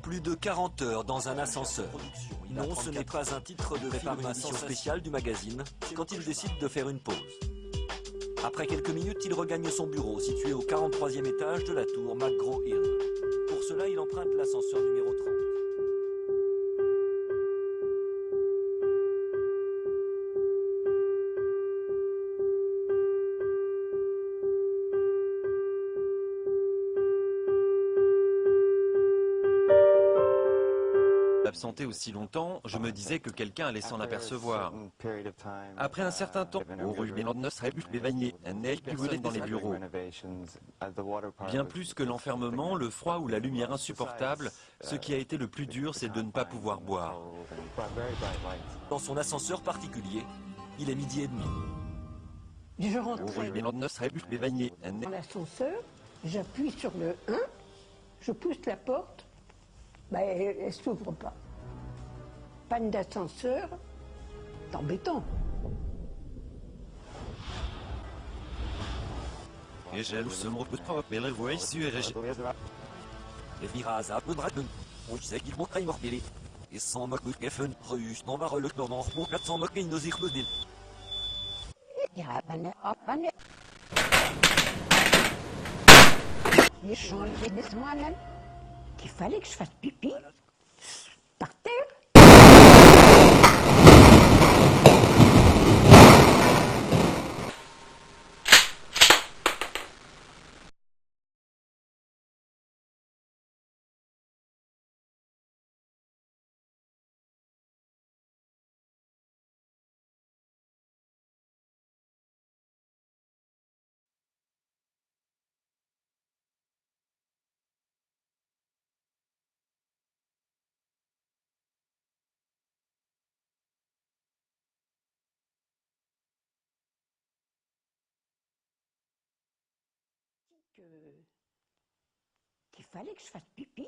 Plus de 40 heures dans un ascenseur. Non, ce n'est pas un titre de film, une édition spéciale du magazine, quand il décide de faire une pause. Après quelques minutes, il regagne son bureau, situé au 43e étage de la tour McGraw-Hill. Pour cela, il emprunte l'ascenseur numéro 30. Absenté aussi longtemps, je me disais que quelqu'un allait s'en apercevoir. Après un certain temps, dans les bureaux. Bien plus que l'enfermement, le froid ou la lumière insupportable, ce qui a été le plus dur, c'est de ne pas pouvoir boire. Dans son ascenseur particulier, il est 12h30. Je rentrais dans l'ascenseur, j'appuie sur le 1, je pousse la porte, ben, elle ne s'ouvre pas. Panne d'ascenseur, c'est embêtant. J'ai changé de moi-même qu'il fallait que je fasse pipi par terre. Qu'il fallait que je fasse pipi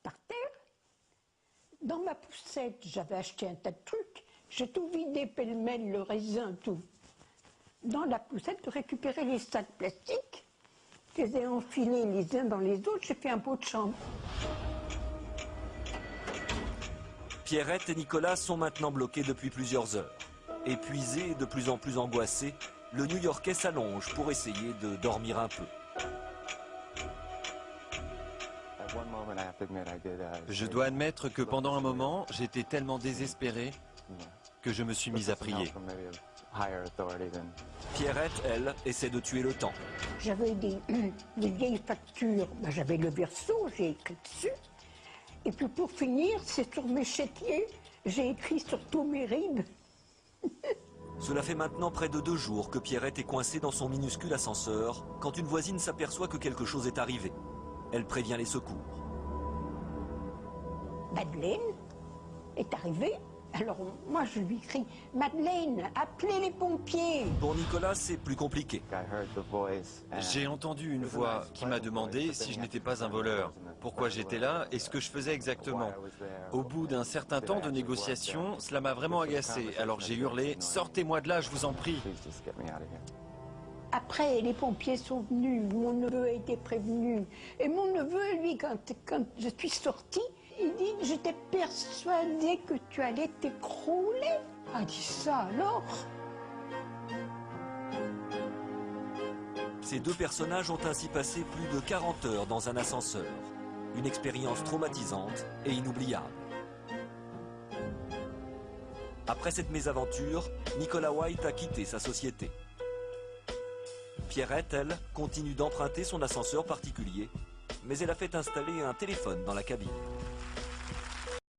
par terre. Dans ma poussette, j'avais acheté un tas de trucs. J'ai tout vidé, pêle-mêle, le raisin, tout. Dans la poussette, je récupérais les sacs plastiques. Je les ai enfilés les uns dans les autres. J'ai fait un pot de chambre. Pierrette et Nicolas sont maintenant bloqués depuis plusieurs heures. Épuisés et de plus en plus angoissés, le New-Yorkais s'allonge pour essayer de dormir un peu. Je dois admettre que pendant un moment, j'étais tellement désespéré que je me suis mis à prier. Pierrette, elle, essaie de tuer le temps. J'avais des vieilles factures. Ben, j'avais le verso, j'ai écrit dessus. Et puis pour finir, c'est sur mes chétiers. J'ai écrit sur tous mes rides. Cela fait maintenant près de 2 jours que Pierrette est coincée dans son minuscule ascenseur quand une voisine s'aperçoit que quelque chose est arrivé. Elle prévient les secours. Madeleine est arrivée. Alors moi je lui crie « Madeleine, appelez les pompiers !» Pour Nicolas, c'est plus compliqué. J'ai entendu une voix qui m'a demandé si je n'étais pas un voleur, pourquoi j'étais là et ce que je faisais exactement. Au bout d'un certain temps de négociation, cela m'a vraiment agacé, alors j'ai hurlé « Sortez-moi de là, je vous en prie !» Après, les pompiers sont venus, mon neveu a été prévenu. Et mon neveu, lui, quand je suis sortie, il dit « J'étais persuadée que tu allais t'écrouler. » A dit ça alors? Ces deux personnages ont ainsi passé plus de 40 heures dans un ascenseur. Une expérience traumatisante et inoubliable. Après cette mésaventure, Nicolas White a quitté sa société. Pierrette, elle, continue d'emprunter son ascenseur particulier, mais elle a fait installer un téléphone dans la cabine.